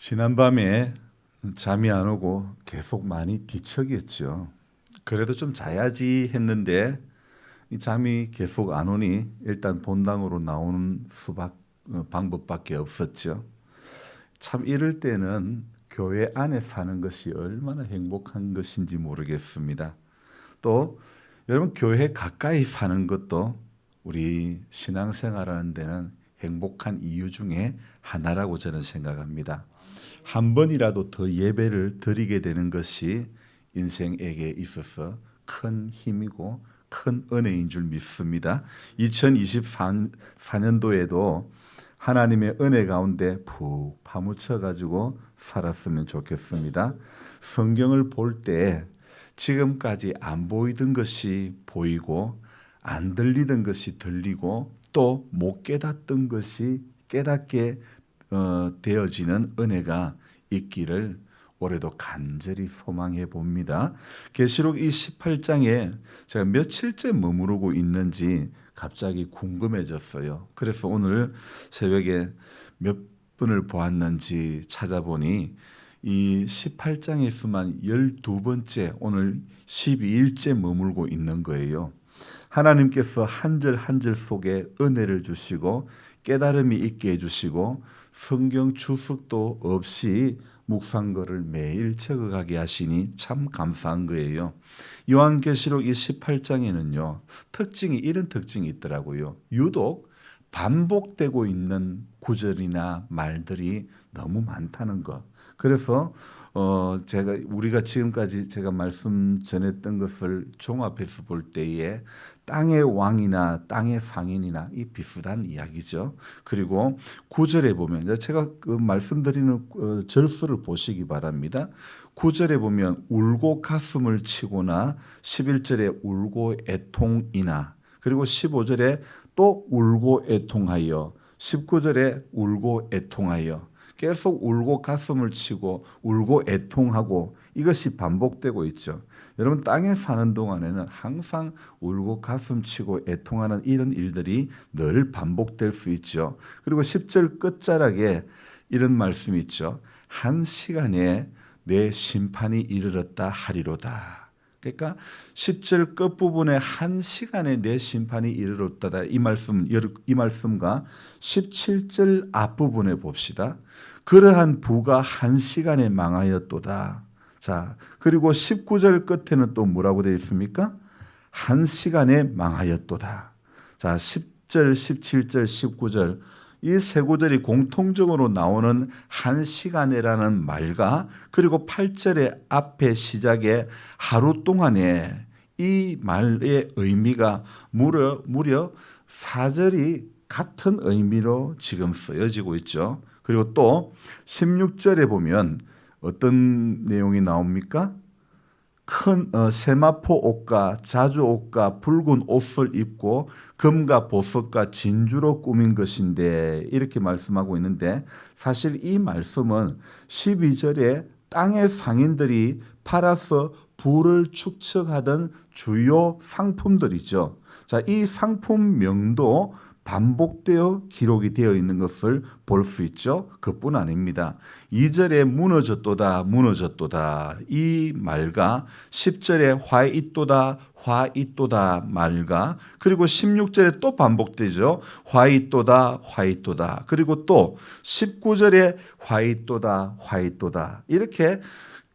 지난밤에 잠이 안 오고 계속 많이 뒤척였죠. 그래도 좀 자야지 했는데 이 잠이 계속 안 오니 일단 본당으로 나오는 방법밖에 없었죠. 참 이럴 때는 교회 안에 사는 것이 얼마나 행복한 것인지 모르겠습니다. 또 여러분 교회 가까이 사는 것도 우리 신앙생활하는 데는 행복한 이유 중에 하나라고 저는 생각합니다. 한 번이라도 더 예배를 드리게 되는 것이 인생에게 있어서 큰 힘이고 큰 은혜인 줄 믿습니다. 2024년도에도 하나님의 은혜 가운데 푹 파묻혀 가지고 살았으면 좋겠습니다. 성경을 볼 때 지금까지 안 보이던 것이 보이고 안 들리던 것이 들리고 또 못 깨닫던 것이 깨닫게 되어지는 은혜가 있기를 올해도 간절히 소망해 봅니다. 계시록 이 18장에 제가 며칠째 머무르고 있는지 갑자기 궁금해졌어요. 그래서 오늘 새벽에 몇 분을 보았는지 찾아보니 이 18장에서만 12번째 오늘 12일째 머물고 있는 거예요. 하나님께서 한 절 한 절 속에 은혜를 주시고 깨달음이 있게 해주시고 성경 주석도 없이 묵상거를 매일 적어가게 하시니 참 감사한 거예요. 요한계시록 이 18장에는요. 이런 특징이 있더라고요. 유독 반복되고 있는 구절이나 말들이 너무 많다는 것. 그래서 우리가 지금까지 제가 말씀 전했던 것을 종합해서 볼 때에 땅의 왕이나 땅의 상인이나 이 비슷한 이야기죠. 그리고 9절에 보면 제가 말씀드리는 절수를 보시기 바랍니다. 9절에 보면 울고 가슴을 치거나 11절에 울고 애통이나 그리고 15절에 또 울고 애통하여 19절에 울고 애통하여 계속 울고 가슴을 치고 울고 애통하고 이것이 반복되고 있죠. 여러분 땅에 사는 동안에는 항상 울고 가슴 치고 애통하는 이런 일들이 늘 반복될 수 있죠. 그리고 10절 끝자락에 이런 말씀이 있죠. 한 시간에 내 심판이 이르렀다 하리로다. 그러니까 10절 끝부분에 한 시간에 내 심판이 이르렀다 이 말씀과 17절 앞부분에 봅시다. 그러한 부가 한 시간에 망하였도다. 자, 그리고 19절 끝에는 또 뭐라고 되어 있습니까? 한 시간에 망하였도다. 자, 10절, 17절, 19절 이 세 구절이 공통적으로 나오는 한 시간이라는 말과 그리고 8절의 앞에 시작에 하루 동안에 이 말의 의미가 무려 4절이 같은 의미로 지금 쓰여지고 있죠. 그리고 또 16절에 보면 어떤 내용이 나옵니까? 큰 세마포 옷과 자주 옷과 붉은 옷을 입고 금과 보석과 진주로 꾸민 것인데 이렇게 말씀하고 있는데 사실 이 말씀은 12절에 땅의 상인들이 팔아서 부를 축적하던 주요 상품들이죠. 자, 이 상품명도 반복되어 기록이 되어 있는 것을 볼 수 있죠. 그뿐 아닙니다. 2절에 무너졌도다 무너졌도다 이 말과 10절에 화있도다 말과 그리고 16절에 또 반복되죠. 화있도다 그리고 또 19절에 화있도다 이렇게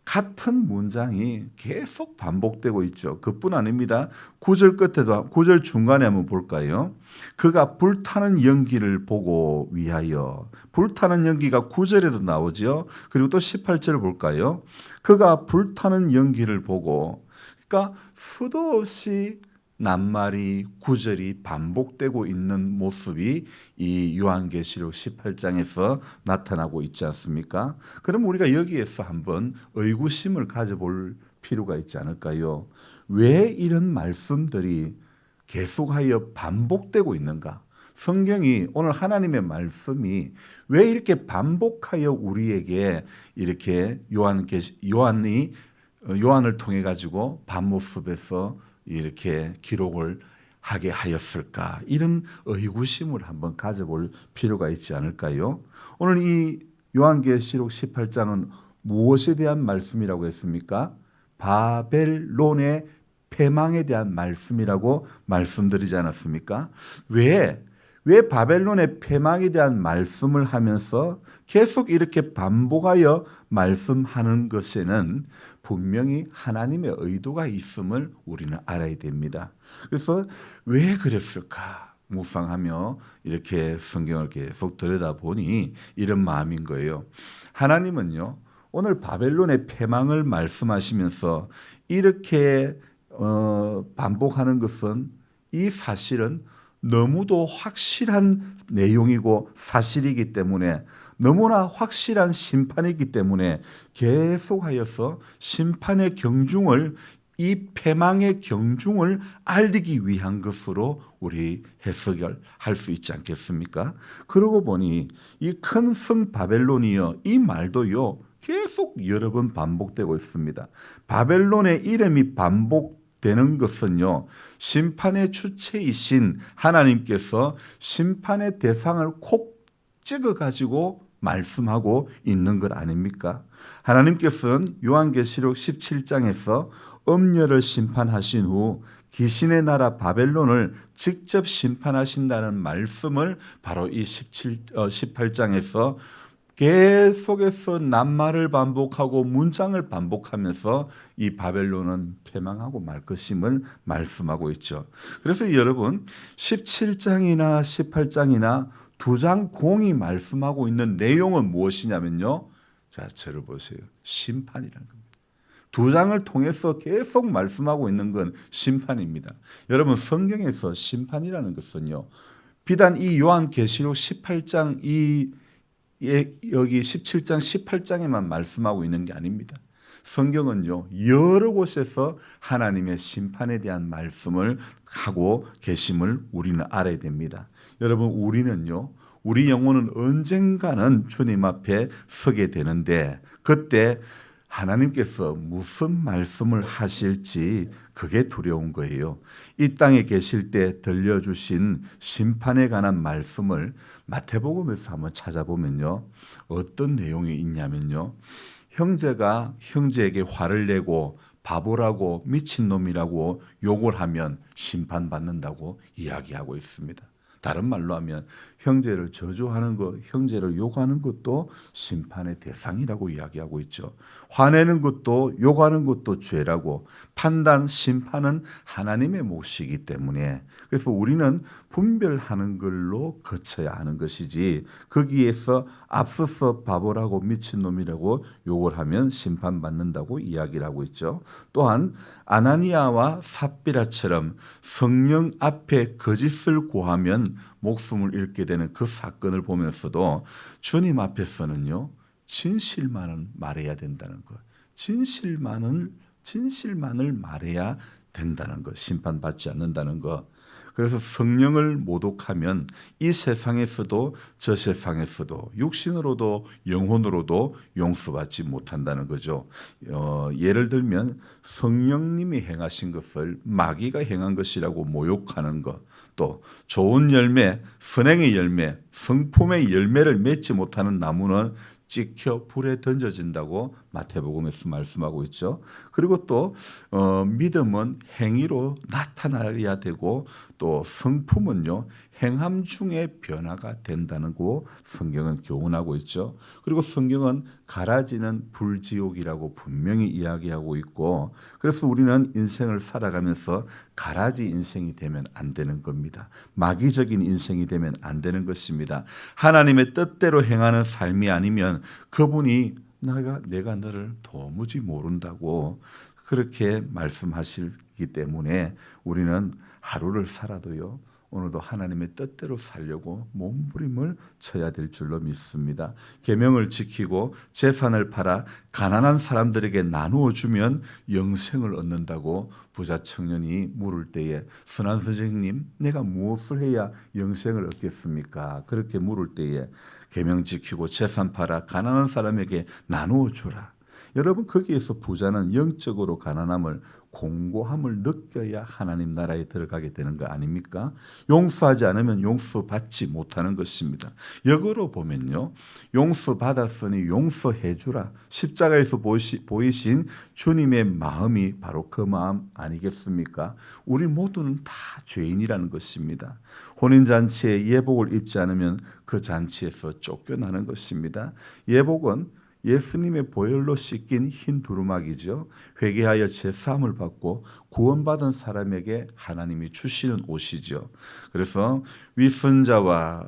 같은 문장이 계속 반복되고 있죠. 그뿐 아닙니다. 9절 끝에도 9절 중간에 한번 볼까요? 그가 불타는 연기를 보고 위하여 불타는 연기가 9절에도 나오죠. 그리고 또 18절 볼까요? 그가 불타는 연기를 보고 그러니까 수도 없이 낱말이 구절이 반복되고 있는 모습이 이 요한계시록 18장에서 나타나고 있지 않습니까? 그럼 우리가 여기에서 한번 의구심을 가져볼 필요가 있지 않을까요? 왜 이런 말씀들이 계속하여 반복되고 있는가? 성경이 오늘 하나님의 말씀이 왜 이렇게 반복하여 우리에게 이렇게 요한을 통해 가지고 반모습에서 이렇게 기록을 하게 하였을까? 이런 의구심을 한번 가져볼 필요가 있지 않을까요? 오늘 이 요한계시록 18장은 무엇에 대한 말씀이라고 했습니까? 바벨론의 패망에 대한 말씀이라고 말씀드리지 않았습니까? 왜 바벨론의 패망에 대한 말씀을 하면서 계속 이렇게 반복하여 말씀하는 것에는 분명히 하나님의 의도가 있음을 우리는 알아야 됩니다. 그래서 왜 그랬을까 묵상하며 이렇게 성경을 계속 들여다보니 이런 마음인 거예요. 하나님은요, 오늘 바벨론의 패망을 말씀하시면서 이렇게 반복하는 것은, 이 사실은 너무도 확실한 내용이고 사실이기 때문에, 너무나 확실한 심판이기 때문에 계속하여서 심판의 경중을, 이 패망의 경중을 알리기 위한 것으로 우리 해석을 할 수 있지 않겠습니까? 그러고 보니 이 큰 성 바벨론이요, 이 말도요 계속 여러 번 반복되고 있습니다. 바벨론의 이름이 반복되는 것은요, 심판의 주체이신 하나님께서 심판의 대상을 콕 찍어 가지고 말씀하고 있는 것 아닙니까? 하나님께서는 요한계시록 17장에서 음녀를 심판하신 후 귀신의 나라 바벨론을 직접 심판하신다는 말씀을 바로 이 18장에서 계속해서 낱말을 반복하고 문장을 반복하면서 이 바벨론은 패망하고 말 것임을 말씀하고 있죠. 그래서 여러분, 17장이나 18장이나 두 장 공이 말씀하고 있는 내용은 무엇이냐면요, 자, 저를 보세요. 심판이라는 겁니다. 두 장을 통해서 계속 말씀하고 있는 건 심판입니다. 여러분, 성경에서 심판이라는 것은요, 비단 이 요한계시록 18장 여기 17장 18장에만 말씀하고 있는 게 아닙니다. 성경은요, 여러 곳에서 하나님의 심판에 대한 말씀을 하고 계심을 우리는 알아야 됩니다. 여러분, 우리 영혼은 언젠가는 주님 앞에 서게 되는데, 그때 하나님께서 무슨 말씀을 하실지 그게 두려운 거예요. 이 땅에 계실 때 들려주신 심판에 관한 말씀을 마태복음에서 한번 찾아보면요, 어떤 내용이 있냐면요, 형제가 형제에게 화를 내고 바보라고 미친놈이라고 욕을 하면 심판받는다고 이야기하고 있습니다. 다른 말로 하면 형제를 저주하는 것, 형제를 욕하는 것도 심판의 대상이라고 이야기하고 있죠. 화내는 것도 욕하는 것도 죄라고, 판단, 심판은 하나님의 몫이기 때문에, 그래서 우리는 분별하는 걸로 거쳐야 하는 것이지, 거기에서 앞서서 바보라고 미친놈이라고 욕을 하면 심판받는다고 이야기를 하고 있죠. 또한 아나니아와 삽비라처럼 성령 앞에 거짓을 고하면 목숨을 잃게 되는 그 사건을 보면서도 주님 앞에서는요, 진실만을 말해야 된다는 것, 진실만을 말해야 된다는 것, 심판받지 않는다는 것. 그래서 성령을 모독하면 이 세상에서도 저 세상에서도 육신으로도 영혼으로도 용서받지 못한다는 거죠. 예를 들면 성령님이 행하신 것을 마귀가 행한 것이라고 모욕하는 것, 또 좋은 열매, 선행의 열매, 성품의 열매를 맺지 못하는 나무는 찍혀 불에 던져진다고 마태복음에서 말씀하고 있죠. 그리고 또 믿음은 행위로 나타나야 되고, 또 성품은요, 행함 중에 변화가 된다는 거 성경은 교훈하고 있죠. 그리고 성경은 갈아지는 불지옥이라고 분명히 이야기하고 있고, 그래서 우리는 인생을 살아가면서 가라지 인생이 되면 안 되는 겁니다. 마귀적인 인생이 되면 안 되는 것입니다. 하나님의 뜻대로 행하는 삶이 아니면 그분이 내가 너를 도무지 모른다고 그렇게 말씀하시기 때문에 우리는 하루를 살아도요, 오늘도 하나님의 뜻대로 살려고 몸부림을 쳐야 될 줄로 믿습니다. 계명을 지키고 재산을 팔아 가난한 사람들에게 나누어 주면 영생을 얻는다고 부자 청년이 물을 때에, 선한 선생님, 내가 무엇을 해야 영생을 얻겠습니까? 그렇게 물을 때에 계명 지키고 재산 팔아 가난한 사람에게 나누어 주라. 여러분 거기에서 부자는 영적으로 가난함을 공고함을 느껴야 하나님 나라에 들어가게 되는 거 아닙니까? 용서하지 않으면 용서받지 못하는 것입니다. 역으로 보면요. 용서받았으니 용서해 주라. 십자가에서 보이신 주님의 마음이 바로 그 마음 아니겠습니까? 우리 모두는 다 죄인이라는 것입니다. 혼인잔치에 예복을 입지 않으면 그 잔치에서 쫓겨나는 것입니다. 예복은 예수님의 보혈로 씻긴 흰 두루마기죠. 회개하여 제사함을 받고 구원받은 사람에게 하나님이 주시는 옷이죠. 그래서 위선자와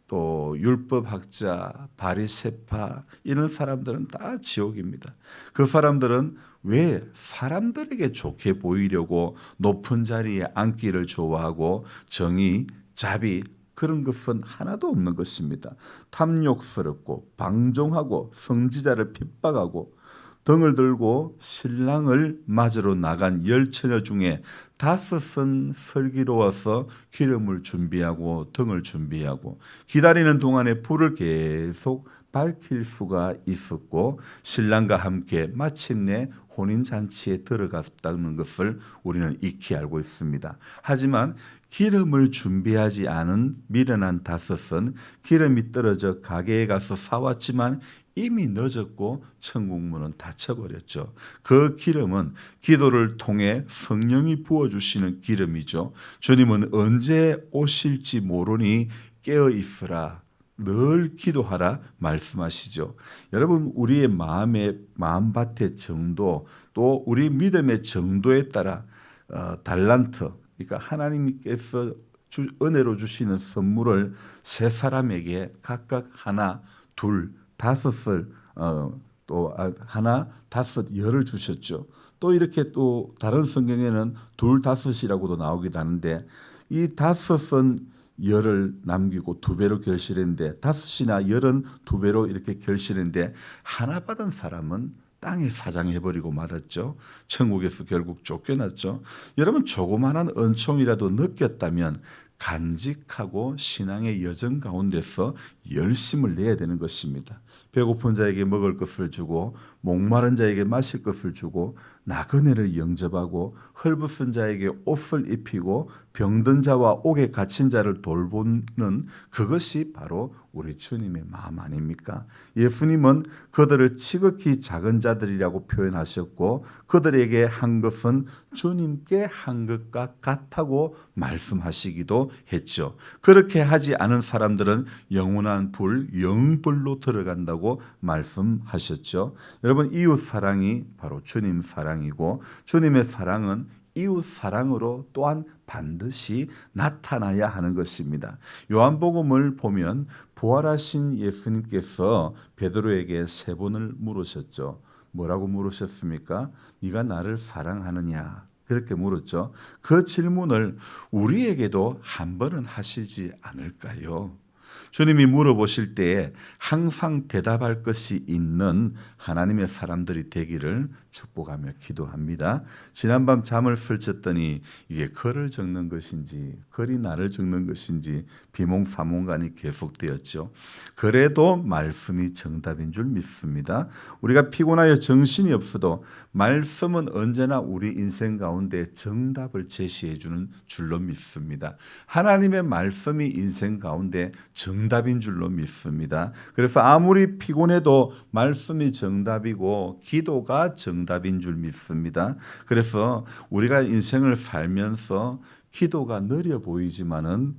또 율법학자, 바리새파 이런 사람들은 다 지옥입니다. 그 사람들은 왜 사람들에게 좋게 보이려고 높은 자리에 앉기를 좋아하고 정의, 자비 그런 것은 하나도 없는 것입니다. 탐욕스럽고 방종하고 성지자를 핍박하고 등을 들고 신랑을 맞으러 나간 10처녀 중에 5은 슬기로워서 기름을 준비하고 등을 준비하고 기다리는 동안에 불을 계속 밝힐 수가 있었고 신랑과 함께 마침내 혼인잔치에 들어갔다는 것을 우리는 익히 알고 있습니다. 하지만 기름을 준비하지 않은 미련한 5은 기름이 떨어져 가게에 가서 사왔지만 이미 늦었고 천국문은 닫혀버렸죠. 그 기름은 기도를 통해 성령이 부어주시는 기름이죠. 주님은 언제 오실지 모르니 깨어 있으라. 늘 기도하라 말씀하시죠. 여러분 우리의 마음밭의 정도 또 우리 믿음의 정도에 따라 달란트 그러니까 하나님께서 은혜로 주시는 선물을 세 사람에게 각각 하나, 둘, 5을 또 하나, 5, 10을 주셨죠. 또 이렇게 또 다른 성경에는 2, 5이라고도 나오기도 하는데 이 5은 10을 남기고 2배로 결실했는데 5이나 10은 2배로 이렇게 결실했는데 하나 받은 사람은 땅에 사장해버리고 말았죠. 천국에서 결국 쫓겨났죠. 여러분 조그마한 은총이라도 느꼈다면 간직하고 신앙의 여정 가운데서 열심을 내야 되는 것입니다. 배고픈 자에게 먹을 것을 주고 목마른 자에게 마실 것을 주고 나그네를 영접하고 헐벗은 자에게 옷을 입히고 병든 자와 옥에 갇힌 자를 돌보는 그것이 바로 우리 주님의 마음 아닙니까? 예수님은 그들을 지극히 작은 자들이라고 표현하셨고 그들에게 한 것은 주님께 한 것과 같다고 말씀하시기도 했죠. 그렇게 하지 않은 사람들은 영원한 불, 영불로 들어간다고 말씀하셨죠. 여러분 이웃 사랑이 바로 주님 사랑이고 주님의 사랑은 이웃 사랑으로 또한 반드시 나타나야 하는 것입니다. 요한복음을 보면 부활하신 예수님께서 베드로에게 3번을 물으셨죠. 뭐라고 물으셨습니까? 네가 나를 사랑하느냐? 그렇게 물었죠. 그 질문을 우리에게도 한 번은 하시지 않을까요? 주님이 물어보실 때에 항상 대답할 것이 있는 하나님의 사람들이 되기를 축복하며 기도합니다. 지난밤 잠을 설쳤더니 이게 글을 적는 것인지 글이 나를 적는 것인지 비몽사몽간이 계속되었죠. 그래도 말씀이 정답인 줄 믿습니다. 우리가 피곤하여 정신이 없어도 말씀은 언제나 우리 인생 가운데 정답을 제시해 주는 줄로 믿습니다. 하나님의 말씀이 인생 가운데 정답인 줄로 믿습니다. 그래서 아무리 피곤해도 말씀이 정답이고 기도가 정답인 줄 믿습니다. 그래서 우리가 인생을 살면서 기도가 느려 보이지만은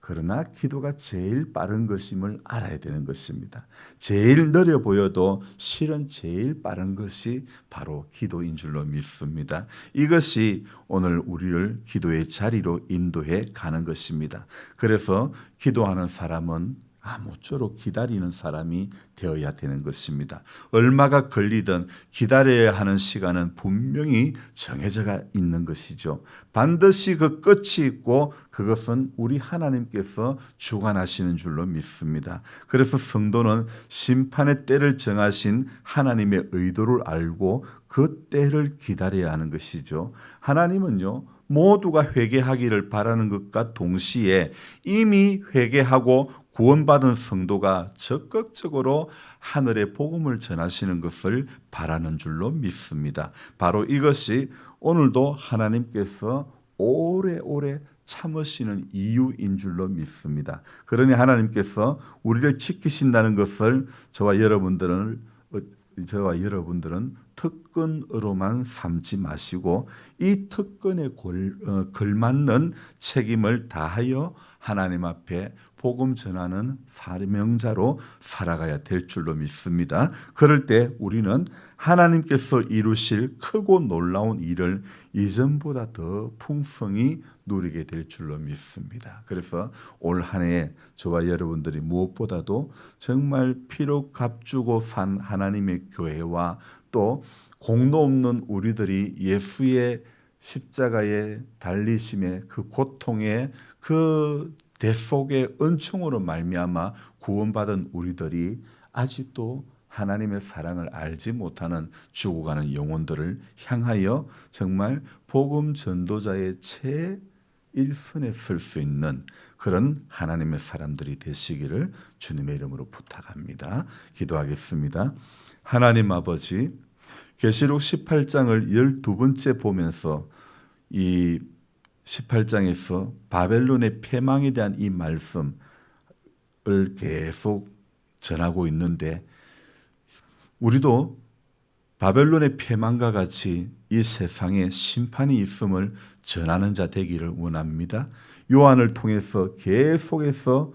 그러나 기도가 제일 빠른 것임을 알아야 되는 것입니다. 제일 느려 보여도 실은 제일 빠른 것이 바로 기도인 줄로 믿습니다. 이것이 오늘 우리를 기도의 자리로 인도해 가는 것입니다. 그래서 기도하는 사람은 아무쪼록 기다리는 사람이 되어야 되는 것입니다. 얼마가 걸리든 기다려야 하는 시간은 분명히 정해져 있는 것이죠. 반드시 그 끝이 있고 그것은 우리 하나님께서 주관하시는 줄로 믿습니다. 그래서 성도는 심판의 때를 정하신 하나님의 의도를 알고 그 때를 기다려야 하는 것이죠. 하나님은요. 모두가 회개하기를 바라는 것과 동시에 이미 회개하고 구원받은 성도가 적극적으로 하늘의 복음을 전하시는 것을 바라는 줄로 믿습니다. 바로 이것이 오늘도 하나님께서 오래오래 참으시는 이유인 줄로 믿습니다. 그러니 하나님께서 우리를 지키신다는 것을 저와 여러분들은 특권으로만 삼지 마시고 이 특권에 걸맞는 책임을 다하여 하나님 앞에 복음 전하는 사명자로 살아가야 될 줄로 믿습니다. 그럴 때 우리는 하나님께서 이루실 크고 놀라운 일을 이전보다 더 풍성히 누리게 될 줄로 믿습니다. 그래서 올 한 해 저와 여러분들이 무엇보다도 정말 피로 값주고 산 하나님의 교회와 또 공로 없는 우리들이 예수의 십자가의 달리심의 그 고통의 그 대속의 은총으로 말미암아 구원받은 우리들이 아직도 하나님의 사랑을 알지 못하는 죽어가는 영혼들을 향하여 정말 복음 전도자의 최일선에 설 수 있는 그런 하나님의 사람들이 되시기를 주님의 이름으로 부탁합니다. 기도하겠습니다. 하나님 아버지, 계시록 18장을 12번째 보면서 이 18장에서 바벨론의 패망에 대한 이 말씀을 계속 전하고 있는데 우리도 바벨론의 패망과 같이 이 세상에 심판이 있음을 전하는 자 되기를 원합니다. 요한을 통해서 계속해서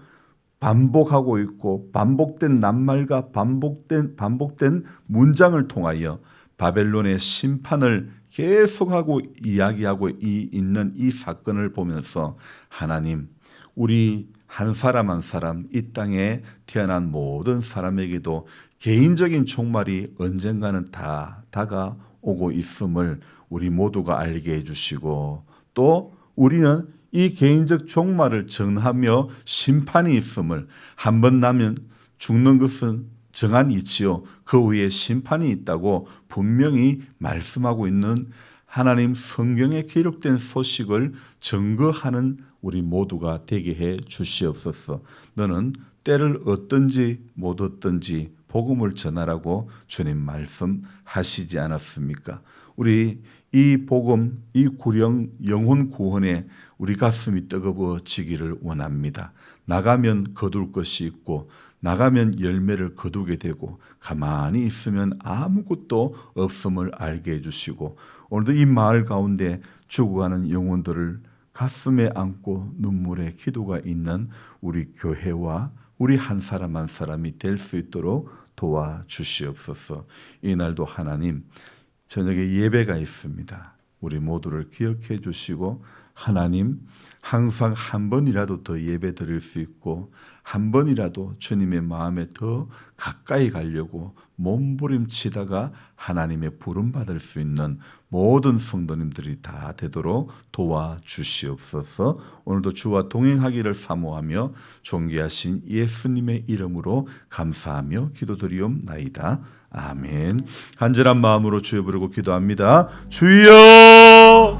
반복하고 있고 반복된 낱말과 반복된 문장을 통하여 바벨론의 심판을 계속하고 이야기하고 있는 이 사건을 보면서 하나님, 우리 한 사람 한 사람 이 땅에 태어난 모든 사람에게도 개인적인 종말이 언젠가는 다 다가오고 있음을 우리 모두가 알게 해주시고 또 우리는 이 개인적 종말을 정하며 심판이 있음을 한 번 나면 죽는 것은 정한이 있지요. 그 후에 심판이 있다고 분명히 말씀하고 있는 하나님 성경에 기록된 소식을 증거하는 우리 모두가 되게 해 주시옵소서. 너는 때를 얻든지 못 얻든지 복음을 전하라고 주님 말씀하시지 않았습니까? 우리 이 복음, 이 구령 영혼 구원에 우리 가슴이 뜨거워지기를 원합니다. 나가면 거둘 것이 있고 나가면 열매를 거두게 되고 가만히 있으면 아무것도 없음을 알게 해주시고 오늘도 이 마을 가운데 죽어가는 영혼들을 가슴에 안고 눈물의 기도가 있는 우리 교회와 우리 한 사람 한 사람이 될 수 있도록 도와주시옵소서. 이날도 하나님 저녁에 예배가 있습니다. 우리 모두를 기억해 주시고 하나님 항상 한 번이라도 더 예배 드릴 수 있고 한 번이라도 주님의 마음에 더 가까이 가려고 몸부림치다가 하나님의 부름받을 수 있는 모든 성도님들이 다 되도록 도와주시옵소서. 오늘도 주와 동행하기를 사모하며 존귀하신 예수님의 이름으로 감사하며 기도드리옵나이다. 아멘. 간절한 마음으로 주여 부르고 기도합니다. 주여,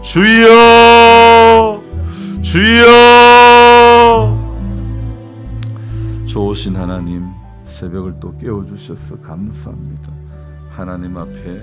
주여, 주여. 좋으신 하나님, 새벽을 또 깨워주셔서 감사합니다. 하나님 앞에